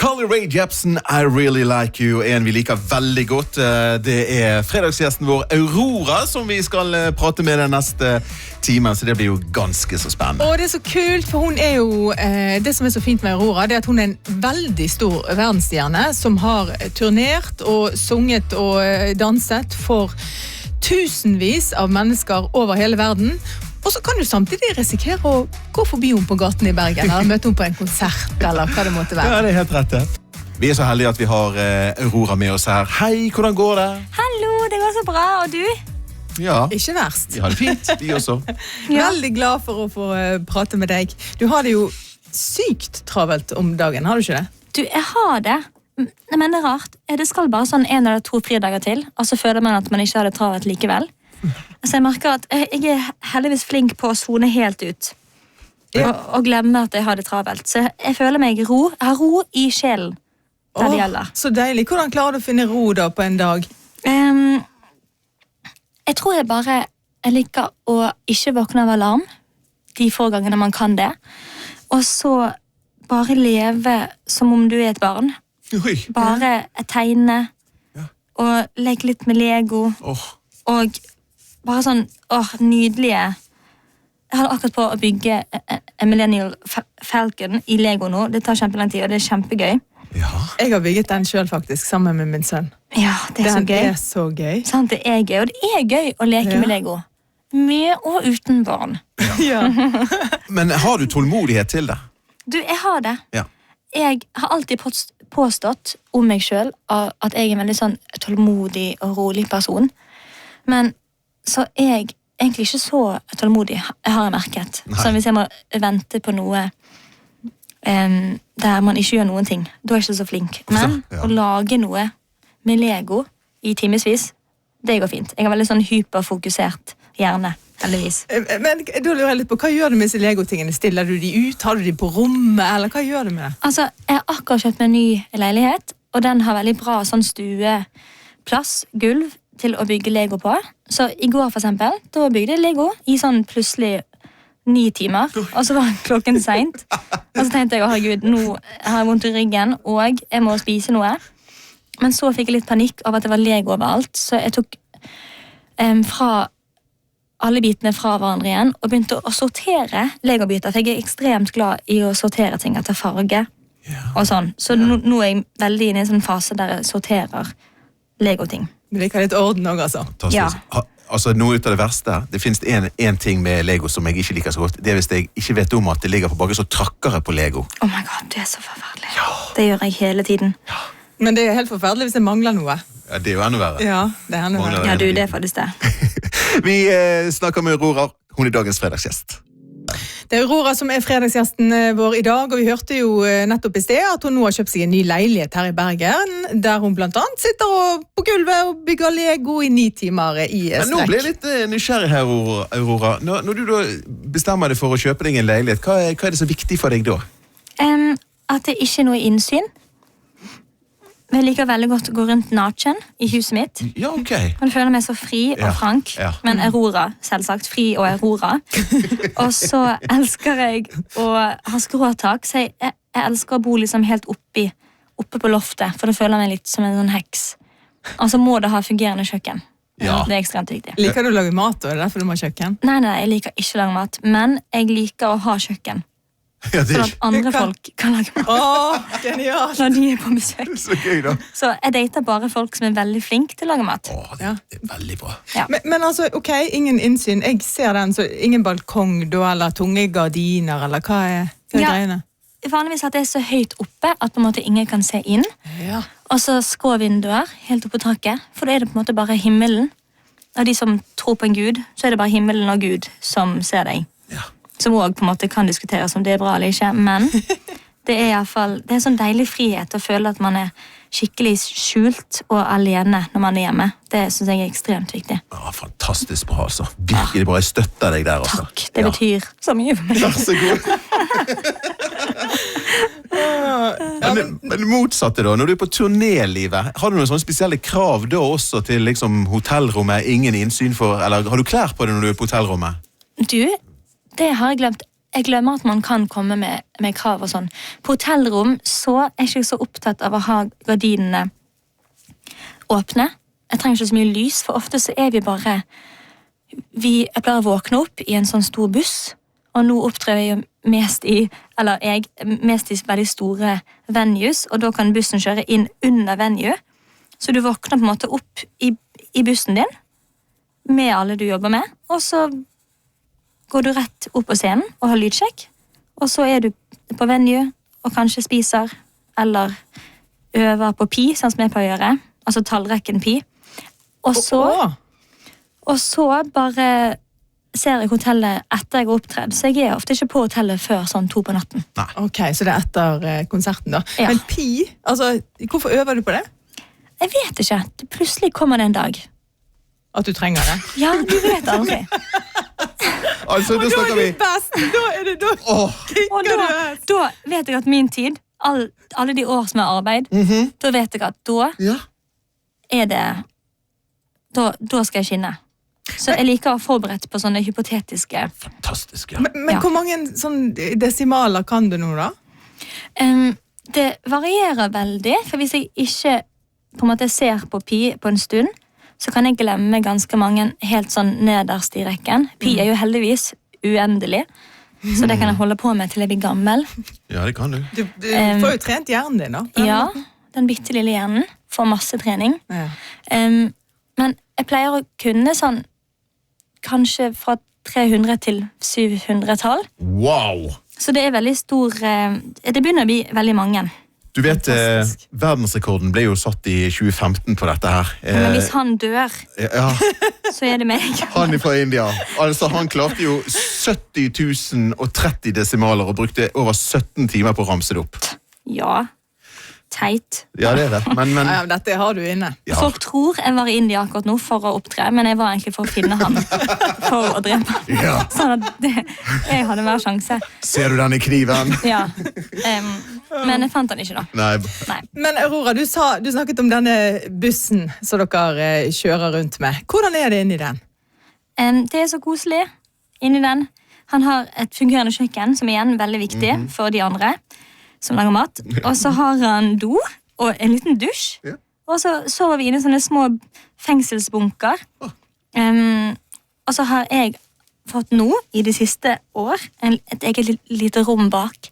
Carly Rae Jepsen, I Really Like You, en vi liker veldig godt. Det fredagsgjesten vår, Aurora, som vi skal prate med den neste timen, så det blir jo ganske så spennende. Og det så kult, for hun jo, det som så fint med Aurora, det at hun en veldig stor verdensstjerne, som har turnert og sunget og danset for tusenvis av mennesker over hele verden. Og så kan du samtidig risikere å gå forbi henne på gaten i Bergen, eller møte henne på en konsert, eller hva det måtte være. Ja, det helt rett, det. Vi så heldige at vi har Aurora med oss her. Hei, hvordan går det? Hallo, det går så bra, og du? Ja. Ikke verst. Vi har det fint, vi også. Ja. Veldig glad for å få prate med deg. Du har det jo sykt travelt om dagen, har du ikke det? Du, jeg har det. Men det rart. Det skal bare sånn 1 eller 2 fridager til, og så føler man at man ikke har det travelt likevel. Så jeg merker at jeg heldigvis flink på å zone helt ut. Og glemme at jeg har det travelt. Så jeg føler meg jeg har ro i sjelen der det gjelder. Så deilig. Hvordan klarer du å finne ro da på en dag? Jeg tror jeg liker å ikke våkne av alarm de få gangene man kan det. Og så bare leve som om du et barn. Bare tegne og leke litt med Lego. Og bare sånn, nydelige. Jeg holder akkurat på å bygge en Millennial Falcon i Lego nå. Det tar kjempelang tid, og det kjempegøy. Ja. Jeg har bygget den selv faktisk, sammen med min sønn. Ja, det så gøy. Den så gøy. Sant, det gøy, og det gøy å leke med Lego. Med og uten barn. Ja. Men har du tålmodighet til det? Du, jeg har det. Ja. Jeg har alltid påstått om meg selv at jeg en veldig sånn tålmodig og rolig person. Men så jeg egentlig ikke så tålmodig, jeg har merket. Så hvis jeg må vente på noe der man ikke gjør noen ting, da jeg ikke så flink. Men å lage noe med Lego i timesvis, det går fint. Jeg har veldig sånn hyperfokusert hjerne, heldigvis. Men da lurer jeg litt på, hva gjør du med disse Lego-tingene? Stiller du de ut? Har du de på rommet? Eller hva gjør du med det? Altså, jeg har akkurat kjøpt meg en ny leilighet, og den har veldig bra sånn stueplass, gulv, til å bygge Lego på. Så i går for eksempel, da bygde jeg Lego i sånn plutselig 9 timer, og så var klokken sent. Og så tenkte jeg, herregud, nå har jeg vondt i ryggen, og jeg må spise noe. Men så fikk jeg litt panikk av at det var Lego overalt, så jeg tok fra alle bitene fra hverandre igjen, og begynte å sortere Lego-biter, for jeg ekstremt glad i å sortere ting etter farge, og sånn. Så nå jeg veldig inne i en sånn fase der jeg sorterer Lego-ting. Du liker litt orden også, altså. Ja. Altså, noe ut av det verste, det finnes en ting med Lego som jeg ikke liker så godt. Det hvis jeg ikke vet om at det ligger på bakken, så trakker jeg på Lego. Oh my god, det så forferdelig. Ja. Det gjør jeg hele tiden. Ja. Men det helt forferdelig hvis det mangler noe. Ja, det jo enda verre. Ja, det enda verre. Ja, du, det faktisk det. Vi snakker med Aurora. Hun dagens fredagsgjest. Det Aurora som fredagsgjesten vår i dag, og vi hørte jo nettopp i sted at hun nå har kjøpt seg en ny leilighet her i Bergen, der hun blant annet sitter på gulvet og bygger Lego i 9 timer i strekk. Men nå ble jeg litt nysgjerrig her, Aurora. Når du da bestemmer deg for å kjøpe deg en leilighet, hva er det så viktig for deg da? At det ikke er noe innsyn. Men jeg liker veldig godt å gå rundt naken i huset mitt. Ja, ok. Og jeg føler meg så fri og frank. Ja. Men Aurora, selvsagt. Fri og Aurora. Og så elsker jeg å ha skråtak, så jeg elsker å bo liksom helt oppe på loftet, for det føler meg litt som en sånn heks. Og så må det ha fungerende kjøkken. Ja. Det er ekstremt viktig. Liker du å lage mat, og er det derfor du må ha kjøkken? Nei, jeg liker ikke å lage mat, men jeg liker å ha kjøkken. Ja, sånn at andre folk kan lage mat. Genialt. Når de på besøk. Så gøy da. Så jeg dater bare folk som veldig flinke til å lage mat. Det er veldig bra. Ja. Men altså, ok, ingen innsyn. Jeg ser den, så ingen balkong da, eller tunge gardiner, eller hva er greiene? Vanligvis at det er så høyt oppe at på en måte ingen kan se inn. Ja. Og så skrå vinduer helt oppe på taket, for da er det på en måte bare himmelen. Av de som tror på en Gud, så er det bare himmelen og Gud som ser deg. Ja. Som også på en måte kan diskuteres om det er bra eller ikke, men det er i hvert fall, det er en sånn deilig frihet å føle at man er skikkelig skjult og alene når man er hjemme. Det synes jeg er ekstremt viktig. Ja, fantastisk bra, altså. Virkelig bra, jeg støtter deg der, altså. Takk, det betyr så mye for meg. Vær så god. Men motsatte da, når du er på turnélivet, har du noen sånne spesielle krav da også til liksom hotellrommet, ingen innsyn for, eller har du klær på det når du er på hotellrommet? Du, det har jeg glemt jeg glemmer at man kan komme med krav og sånn. På hotellrom så er jeg ikke så opptatt av å ha gardinene åpne. Jeg trenger ikke så mye lys, for ofte så er jeg pleier å våkne opp i en sånn stor buss, og nå opptrer jeg jo mest i veldig store venues, og da kan bussen kjøre inn under venue, så du våkner på en måte opp i bussen din, med alle du jobber med, og så går du rett opp på scenen og har lydsjekk, og så er du på venue og kanskje spiser, eller øver på pi, sånn som jeg pleier å gjøre, altså tallrekken pi. Og så bare ser jeg hotellet etter jeg har opptredd, så jeg er ofte ikke på hotellet før sånn 2 på natten. Nei. Ok, så det er etter konserten da. Ja. Men pi, altså, hvorfor øver du på det? Jeg vet ikke, plutselig kommer det en dag. At du trenger det? Ja, du vet aldri. Altså, da snakker vi... best! Da er det da kicker Og da vet jeg at min tid, alle de år som er arbeid, da vet jeg at da er det, da skal jeg skinne. Så jeg liker å være forberedt på sånne hypotetiske... Fantastisk, ja. Men hvor mange sånn desimaler kan du nå da? Det varierer veldig, for hvis jeg ikke på en måte ser på pi på en stund, så kan jeg glemme ganske mange helt sånn nederst i rekken. Pi er jo heldigvis uendelig, så det kan jeg holde på med til jeg blir gammel. Ja, det kan du. Du får jo trent hjernen din da. Ja, den bitte lille hjernen får masse trening. Ja. Men jeg pleier å kunne sånn, kanskje fra 300 til 700-tall. Wow! Så det er veldig stor, det begynner å bli veldig mange. Du vet, verdensrekorden ble jo satt i 2015 på dette her. Men hvis han dør, så er det meg. Han er fra India. Altså, han klarte jo 70 030 desimaler og brukte over 17 timer på å ramse det opp. Ja, teit. Ja, det er det. Men... Ja, dette har du inne. Ja. Folk tror jeg var i India akkurat nå for å opptre, men jeg var egentlig for å finne han, for å drepe han. Ja. Sånn at jeg hadde hver sjanse. Ser du denne kniven? Ja, men jeg fant han ikke da. Nei. Men Aurora, du snakket om denne bussen som dere kjører rundt med. Hvordan er det inni den? Det er så koselig inni den. Han har et fungerende kjøkken, som igjen er veldig viktig for de andre som lager mat. Og så har han do og en liten dusj. Ja. Og så sover vi inne i sånne små fengselsbunker. Og så har jeg fått nå, i de siste år, et eget lite rom bak.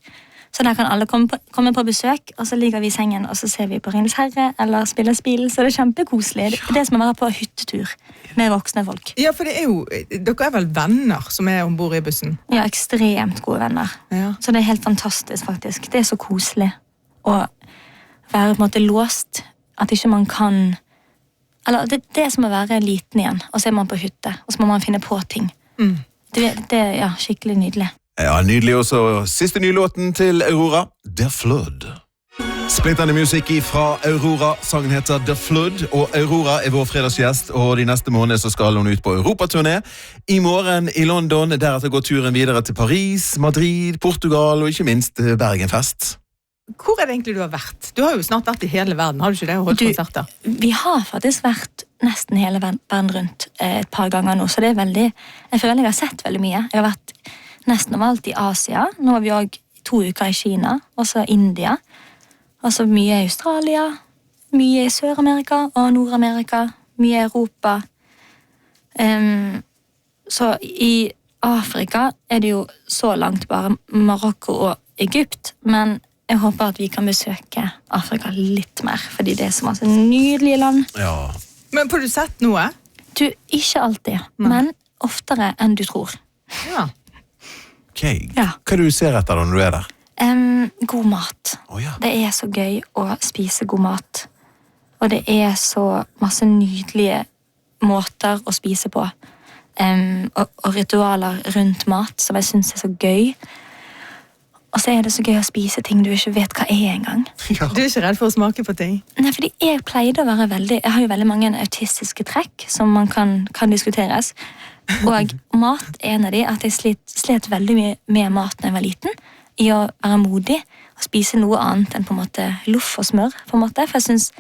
Så der kan alle komme på besøk, og så ligger vi i sengen, og så ser vi på Ringenes Herre, eller spiller spill, så det er kjempekoselig. Det er det som å være på hyttetur med voksne folk. Ja, for dere er vel venner som er ombord i bussen? Ja, ekstremt gode venner. Ja. Så det er helt fantastisk, faktisk. Det er så koselig å være på en måte låst, at ikke man kan... Eller det er som å være liten igjen, og så er man på hytte, og så må man finne på ting. Det er skikkelig nydelig. Ja, nydelig også. Siste nylåten til Aurora, The Flood. Splittende musikk fra Aurora. Sangen heter The Flood, og Aurora er vår fredagsgjest, og de neste måneder så skal hun ut på Europaturné. I morgen i London, deretter går turen videre til Paris, Madrid, Portugal og ikke minst Bergenfest. Hvor er det egentlig du har vært? Du har jo snart vært i hele verden, har du ikke det? Og holdt konserter? Vi har faktisk vært nesten hele verden rundt et par ganger nå, så det er veldig... Jeg føler jeg har sett veldig mye. Jeg har vært nesten overalt i Asia. Nå har vi også 2 uker i Kina, også India. Altså mye i Australia, mye i Sør-Amerika og Nord-Amerika, mye i Europa. Så i Afrika er det jo så langt bare Marokko og Egypt, men jeg håper at vi kan besøke Afrika litt mer, fordi det er så masse nydelige land. Ja. Men får du sett noe? Du, ikke alltid, men oftere enn du tror. Ja. Ok, hva du ser etter da når du er der? God mat. Ja. Det er så gøy å spise god mat. Og det er så masse nydelige måter å spise på. Og ritualer rundt mat som jeg synes er så gøy. Og så er det så gøy å spise ting du ikke vet hva er engang. Ja. Du er ikke redd for å smake på ting? Nei, fordi jeg pleide å være jeg har jo veldig mange autistiske trekk som man kan diskuteres. Og mat er en av de, at jeg slet veldig mye med mat når jeg var liten, i å være modig og spise noe annet enn på en måte loff og smør, på en måte, for jeg synes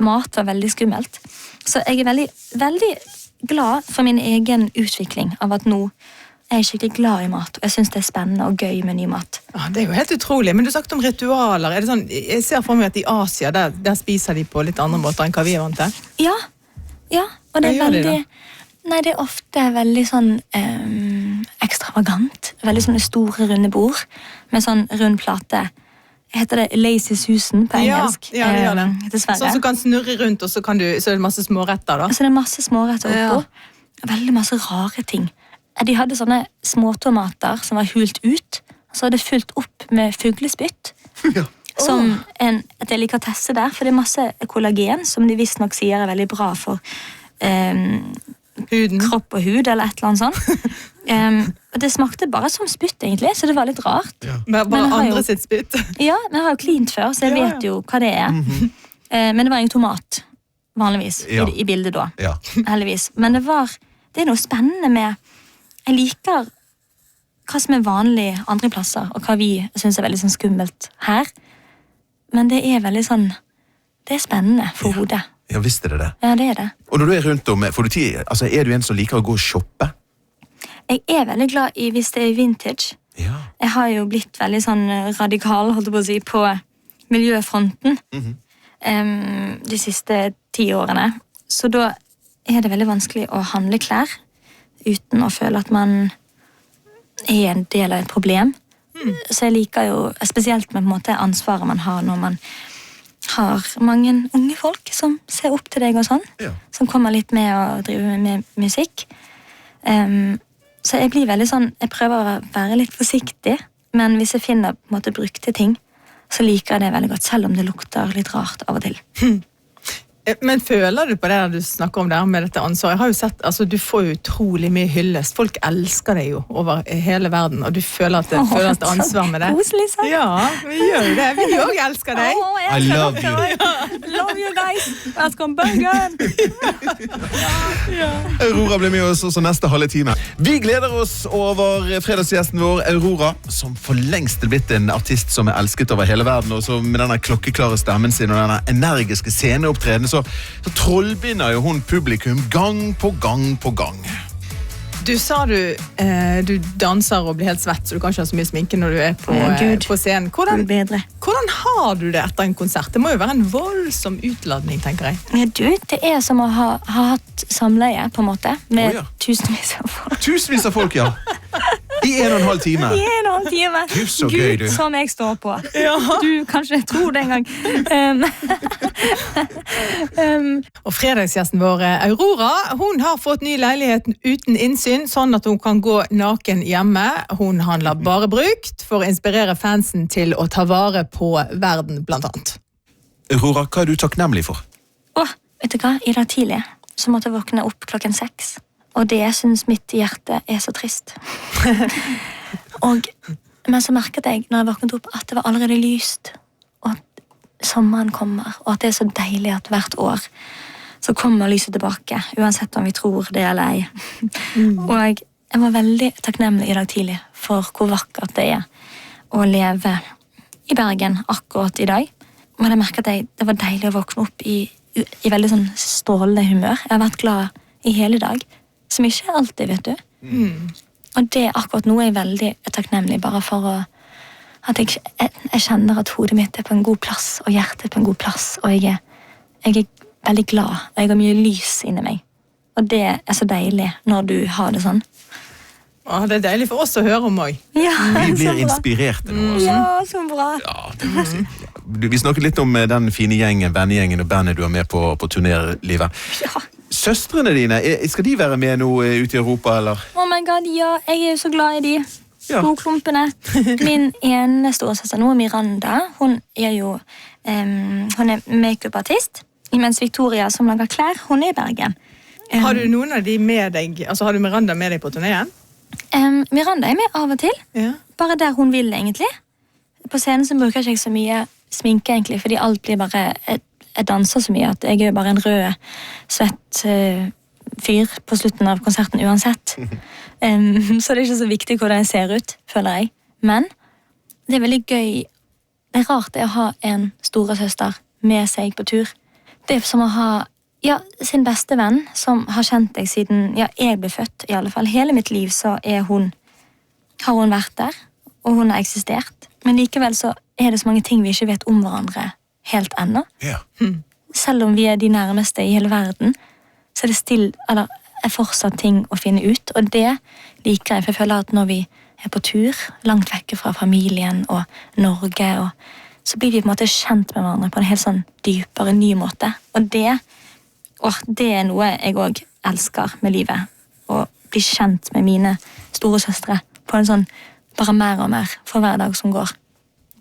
mat var veldig skummelt. Så jeg er veldig, veldig glad for min egen utvikling av at nå jeg er skikkelig glad i mat, og jeg synes det er spennende og gøy med ny mat. Ja, det er jo helt utrolig, men du snakket om ritualer. Er det sånn, jeg ser for meg at i Asia, der spiser de på litt andre måter enn hva vi er vant til. Ja, og det Hva er gjør de veldig... Nei, det er ofte veldig sånn ekstravagant. Veldig sånne store, runde bord, med sånn rund plate. Heter det Lazy Susan på engelsk? Ja, det gjør det. Dessverre. Sånn som kan snurre rundt, og så er det masse småretter da. Altså det er masse småretter oppå. Veldig masse rare ting. De hadde sånne småtomater som var hult ut, og så hadde det fylt opp med fuglespytt. Ja. Som en delikatesse der, for det er masse kollagen, som de visst nok sier er veldig bra for Huden. kropp og hud, eller et eller annet sånt. Og det smakte bare som spytt, egentlig, så det var litt rart. Ja. Bare Men jeg har andre jo- sitt spytt. Ja, men jeg har jo klint før, så jeg Ja, vet jo hva det er. Men det var ingen tomat, vanligvis, Ja. i bildet da. Ja. Heldigvis. Men det er noe spennende med, jeg liker hva som er vanlig andre plasser, og hva vi synes er veldig sånn skummelt her. Men det er veldig sånn, det er spennende for hodet. Ja, visst er det det. Ja, det er det. Og når du er rundt om, får du tid, altså er du en som liker å gå og shoppe? Jeg er veldig glad i hvis det er vintage. Ja. Jeg har jo blitt veldig sånn radikal, holdt jeg på å si, på miljøfronten de siste 10 årene. Så da er det veldig vanskelig å handle klær uten å føle at man er en del av et problem. Så jeg liker jo, spesielt med på en måte ansvaret man har når man har mange unge folk som ser opp til deg og sånn, Ja. som kommer litt med å drive med musikk. Så jeg blir veldig sånn, jeg prøver å være litt forsiktig, men hvis jeg finner på en måte brukte ting, så liker jeg det veldig godt, selv om det lukter litt rart av og til. Men føler du på det der du snakker om der med dette ansvaret? Jeg har jo sett, altså du får jo utrolig mye hyllest. Folk elsker deg jo over hele verden, og du føler at det føler et ansvar med det. Koselig sagt. Ja, vi gjør jo det. Vi også elsker deg. I love you. Love you guys. Let's go Bergen. Aurora blir med oss også neste halve time. Vi gleder oss over fredagsgjesten vår, Aurora, som for lengst er blitt en artist som er elsket over hele verden, og som med denne klokkeklare stemmen sin og denne energiske sceneopptreden, så trollbinder jo hun publikum gang på gang på gang. Du sa du danser og blir helt svett, så du kan ikke ha så mye sminke når du er Gud. på scenen. Det blir bedre. Hvordan har du det etter en konsert? Det må jo være en voldsom utladning, tenker jeg. Ja, du, det er som å ha hatt samleie, på en måte, med Å, ja. tusenvis av folk. Tusenvis av folk, ja. I 1,5 time. I en annen time. Gud, så gøy, du. som jeg står på. Du kanskje tror det en gang. Og fredagsgjesten vår, Aurora, hun har fått ny leilighet uten innsyn, sånn at hun kan gå naken hjemme. Hun handler bare brukt for å inspirere fansen til å ta vare på verden, blant annet. Aurora, hva er du takknemlig for? Vet du hva? I dag tidlig så måtte jeg våkne opp 6:00. Og det synes mitt hjerte er så trist. Men så merket jeg når jeg våknet opp at det var allerede lyst, og at sommeren kommer, og at det er så deilig at hvert år så kommer lyset tilbake, uansett om vi tror det eller ei. Og jeg var veldig takknemlig i dag tidlig for hvor vakkert det er å leve i Bergen akkurat i dag. Men jeg merket at det var deilig å våkne opp i veldig sånn strålende humør. Jeg har vært glad i hele dag, som ikke er alltid, vet du. Og det akkurat nå er jeg veldig takknemlig, bare for at jeg kjenner at hodet mitt er på en god plass, og hjertet er på en god plass, og jeg er veldig glad, og jeg har mye lys inni meg. Og det er så deilig når du har det sånn. Det er deilig for oss å høre om også. Ja, Vi så blir bra. inspirerte nå. Altså. Ja, så bra. Ja, det må jeg si. Vi snakket litt om den fine gjengen, vennegjengen og bandet du har med på turnerlivet. Ja. Søstrene dine, skal de være med nå ute i Europa, eller? Oh my god, ja, jeg er jo så glad i de Ja. skoklumpene. Min ene storesøster nå, Miranda, hun er jo hun er make-up-artist, mens Victoria, som lager klær, hun er i Bergen. Har du noen av de med deg, altså har du Miranda med deg på turneen? Miranda er med av og til, Ja. bare der hun vil egentlig. På scenen så bruker jeg ikke så mye sminke egentlig, fordi alt blir bare, jeg danser så mye at jeg er jo bare en rød, svett fyr på slutten av konserten uansett. Så det er ikke så viktig hvordan jeg ser ut, føler jeg. Men det er veldig gøy, det er rart det å ha en storesøster med seg på tur. Det er som å ha sin beste venn, som har kjent deg siden jeg ble født, i alle fall. Hele mitt liv så er hun har hun vært der, og hun har eksistert. Men likevel så det så mange ting vi ikke vet om hverandre helt ennå. Ja. Selv om vi de nærmeste i hele verden, så det fortsatt ting å finne ut, og det liker jeg, for jeg føler at når vi på tur, langt vekke fra familien og Norge, så blir vi på en måte kjent med hverandre på en helt sånn dypere, ny måte. Og det noe jeg også elsker med livet, å bli kjent med mine store søstre på en sånn, bare mer og mer for hver dag som går.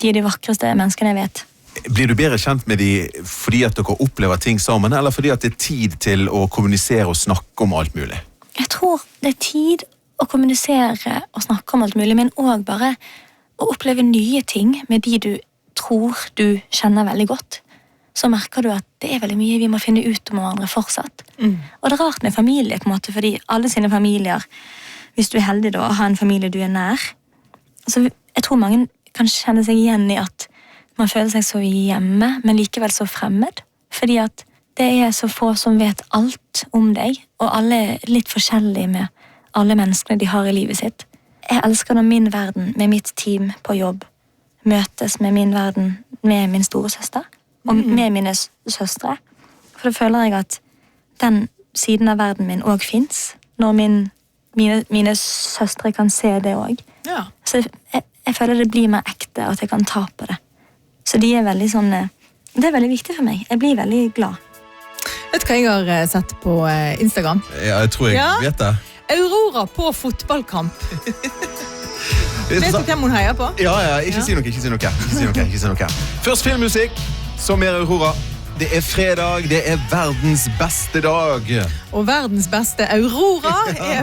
De de vakreste menneskene jeg vet. Blir du bedre kjent med de fordi at dere opplever ting sammen, eller fordi at det tid til å kommunisere og snakke om alt mulig? Jeg tror det tid å kommunisere og snakke om alt mulig, men også bare å oppleve nye ting med de du tror du kjenner veldig godt. Så merker du at det veldig mye vi må finne ut om hverandre fortsatt. Og det rart med familie, på en måte, fordi alle sine familier, hvis du heldig da, å ha en familie du nær, så jeg tror mange kan kjenne seg igjen i at man føler seg så hjemme, men likevel så fremmed. Fordi at det så få som vet alt om deg, og alle litt forskjellige med alle menneskene de har i livet sitt. Jeg elsker når min verden med mitt team på jobb møtes med min verden med min store søster, og med mine søstre. For da føler jeg at den siden av verden min også finnes, når mine søstre kan se det også. Ja. Så jeg føler det blir mer ekte, at jeg kan ta på det. Så de veldig sånn, det veldig viktig for meg. Jeg blir veldig glad. Vet du hva jeg har sett på Instagram? Ja, jeg tror jeg vet det. Aurora på fotballkamp. Vet du hvem hun heier på? Ja, ikke si noe. Først filmmusikk, så mer Aurora. Det fredag, det verdens beste dag. Og verdens beste Aurora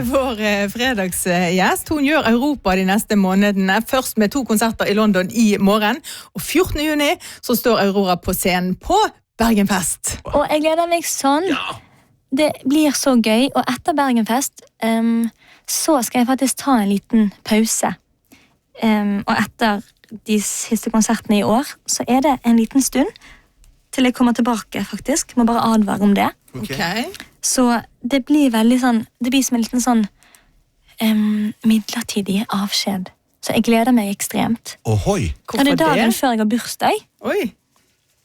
vår fredagsgjest. Hun gjør Europa de neste månedene. Først med 2 konserter i London i morgen. Og 14. juni så står Aurora på scenen på Bergenfest. Og jeg gleder meg sånn. Ja. Det blir så gøy. Og etter Bergenfest så skal jeg faktisk ta en liten pause. Og etter de siste konsertene i år så det en liten stund til jeg kommer tilbake, faktisk. Må bare advare om det. Okay. Så det blir veldig sånn, det blir som en liten sånn midlertidig avskjed. Så jeg gleder meg ekstremt. Ohoi! Hvorfor det dagen før jeg har bursdag. Oi!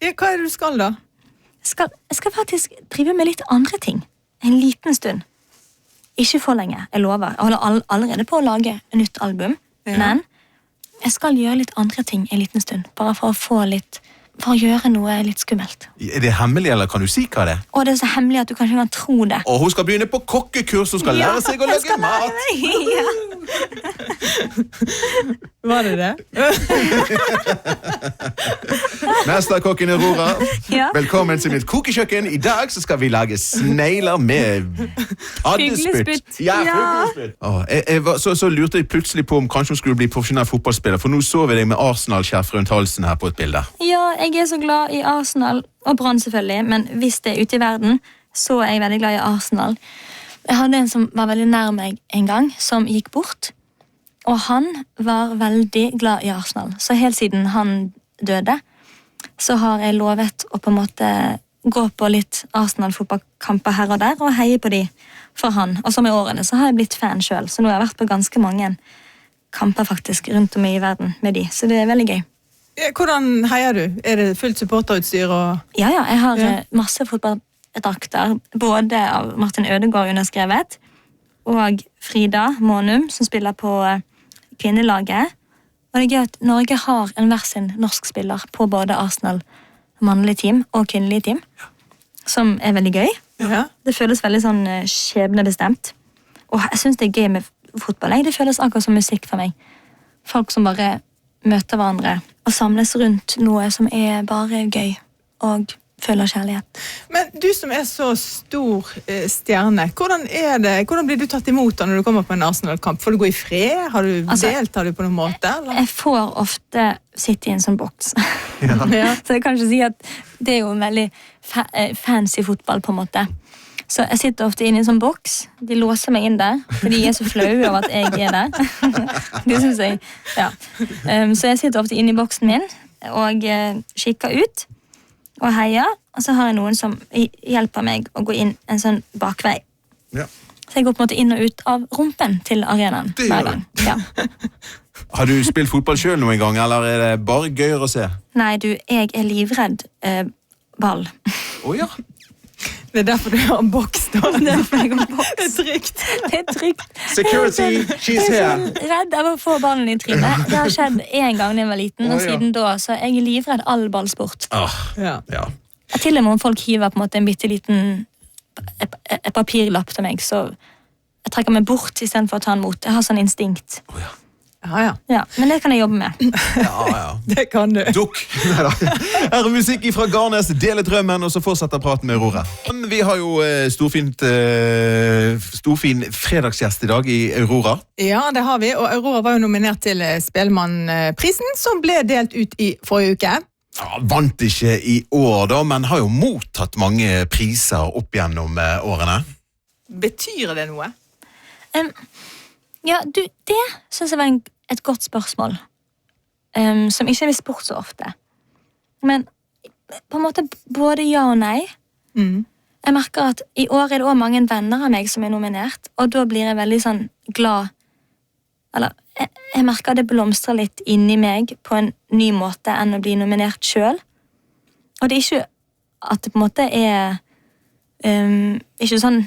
Ja, hva det du skal da? Jeg skal faktisk drive med litt andre ting. En liten stund. Ikke for lenge, jeg lover. Jeg holder allerede på å lage en nytt album. Ja. Men jeg skal gjøre litt andre ting en liten stund. Bare for å få litt... For å gjøre noe litt skummelt. Det hemmelig, eller kan du si hva det? Det så hemmelig at du kanskje kan tro det. Og hun skal begynne på kokkekurs, hun skal lære seg å lage mat. Ja. Var det? Mesterkokken Aurora, ja. Velkommen til mitt kokekjøkken. I dag så skal vi lage snegler med paddespytt. Ja. Så lurte jeg plutselig på om kanskje hun skulle bli profesjonell fotballspiller, for nå så vi deg med Arsenal-skjerf rundt halsen her på et bilde. Ja, jeg så glad i Arsenal, og Brann selvfølgelig, men hvis det ute i verden, så jeg veldig glad i Arsenal. Jeg hadde en som var veldig nær meg en gang, som gikk bort, og han var veldig glad i Arsenal. Så helt siden han døde, så har jeg lovet å på en måte gå på litt Arsenal-fotballkamper her og der, og heie på de for han. Og så med årene så har jeg blitt fan selv, så nå har jeg vært på ganske mange kamper faktisk rundt om i verden med de, så det veldig gøy. Hvordan heier du? Det fullt supporterutstyr? Ja, jeg har masse fotballdrakter, både av Martin Ødegaard underskrevet, og Frida Månum, som spiller på kvinnelaget. Og det gøy at Norge har en hver sin norsk spiller på både Arsenal mannlig team og kvinnelig team, som veldig gøy. Ja. Det føles veldig sånn skjebnebestemt. Og jeg synes det gøy med fotball. Det føles akkurat som musikk for meg. Folk som bare møter hverandre og samles rundt noe som bare gøy og føler kjærlighet. Men du som så stor stjerne, hvordan blir du tatt imot da når du kommer på en Arsenal-kamp? Får du gå i fred? Deltar du på noen måte? Eller? Jeg får ofte sitte i en sånn boks. Ja. Så jeg kan ikke si at det jo en veldig fancy fotball på en måte. Så jeg sitter ofte inne i en sånn boks. De låser meg inn der, for de så flaue over at jeg der. Det synes jeg, ja. Så jeg sitter ofte inne i boksen min og kikker ut og heier. Og så har jeg noen som hjelper meg å gå inn en sånn bakvei. Ja. Så Så jeg går på en måte inn og ut av rumpen til arenaen Det gjør hver gang. Ja. Har du spilt fotball selv noen gang, eller er det bare gøyere å se? Nei, du, jeg er livredd ball. Ja. Det er derfor du har en boks, da. Derfor jeg har boks. Det er trygt. Det er trygt. Security, she's Jeg er here. så redd av å få ballen i trynet. Det har skjedd en gang da jeg var liten, og ja. siden da så er jeg livredd all ballsport. Ja. Ja. Til og med om folk hiver på en måte en bitteliten et papirlapp til meg, så jeg trekker meg bort i stedet for å ta den mot. Jeg har sånn instinkt. Ja. Ja, men det kan jeg jobbe med. Ja. Det kan du. Dukk. Neida. Her er musikk fra Garnes, Dele drømmen, og så fortsetter praten med Aurora. Vi har jo storfin fredagsgjest i dag i Aurora. Ja, det har vi, og Aurora var jo nominert til Spellemannprisen, som ble delt ut i forrige uke. Ja, vant ikke i år da, men har jo mottatt mange priser opp gjennom årene. Betyr det noe? Ja, du, det synes jeg var et godt spørsmål, som ikke blir spurt så ofte. Men på en måte både ja og nei. Jeg merker at i år er det også mange venner av meg som er nominert, og da blir jeg veldig sånn glad. Eller, jeg merker at det blomstrer litt inni meg på en ny måte enn å bli nominert selv. Og det er ikke at det på en måte er ikke sånn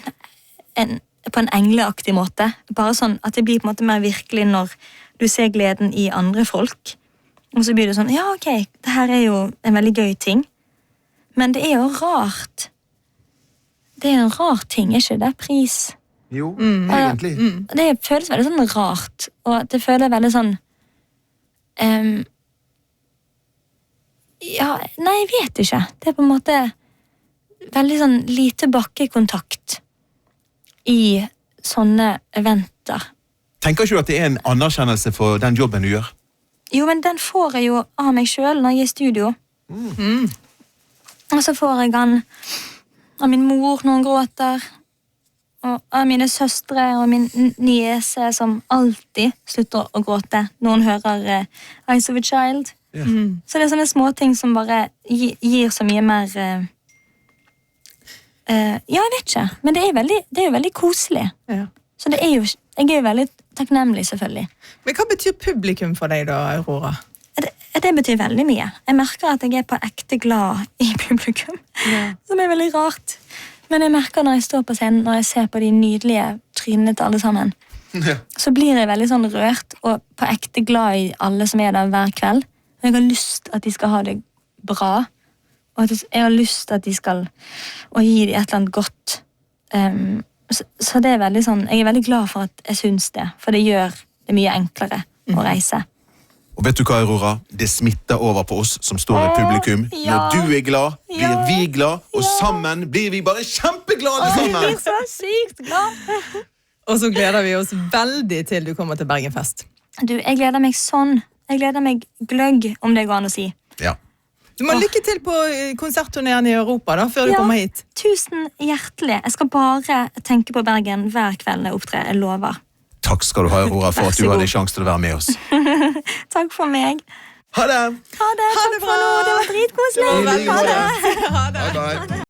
på en engleaktig måte, bare sånn at det blir på en måte mer virkelig når du ser gleden i andre folk. Og så blir det sånn, ja ok, det her er jo en veldig gøy ting. Men det er jo rart. Det er en rar ting, er ikke det? Pris. Jo, egentlig. Det føles veldig sånn rart, og det føles veldig sånn ja, nei, jeg vet ikke. Det er på en måte veldig sånn lite bakkekontakt i sånne eventer. Tenker ikke du at det er en anerkjennelse for den jobben du gjør? Jo, men den får jeg jo av meg selv når jeg er i studio. Og så får jeg den av min mor når hun gråter, og av mine søstre og min niese som alltid slutter å gråte når hun hører Eyes of a Child. Så det er sånne små ting som bare gir så mye mer ja, jeg vet ikke, men det er jo veldig koselig. Ja. Så det er jo, jeg er jo veldig takknemlig, selvfølgelig. Men hva betyr publikum for deg da, Aurora? Det betyr veldig mye. Jeg merker at jeg er på ekte glad i publikum, som er veldig rart. Men jeg merker når jeg står på scenen, når jeg ser på de nydelige trynene til alle sammen, så blir jeg veldig sånn rørt, og på ekte glad i alle som er der hver kveld. Og jeg har lyst at de skal ha det bra, og at jeg har lyst at de skal og gi dem et eller annet godt. Så det er veldig sånn, jeg er veldig glad for at jeg synes det, for det gjør det mye enklere å reise. Og vet du hva, Aurora? Det smitter over på oss som står i publikum. ja. Når du er glad, blir vi glad, og sammen blir vi bare kjempeglade Jeg sammen! blir så sykt glad. Og så gleder vi oss veldig til du kommer til Bergenfest. Du, jeg gleder meg sånn. Jeg gleder meg gløgg, om det går an å si. Ja. Du må lykke til på konsertturneren i Europa da, før du Ja. kommer hit. Tusen hjertelig. Jeg skal bare tenke på Bergen hver kveld jeg opptrer. Jeg lover. Takk skal du ha, Aurora, for Vær at så du hadde god. sjanse til å være med oss. Takk for meg. Ha det! Ha det. Ha Takk det for nå. bra. Det var dritkoselig. I like måte. Ha det. Bye, bye.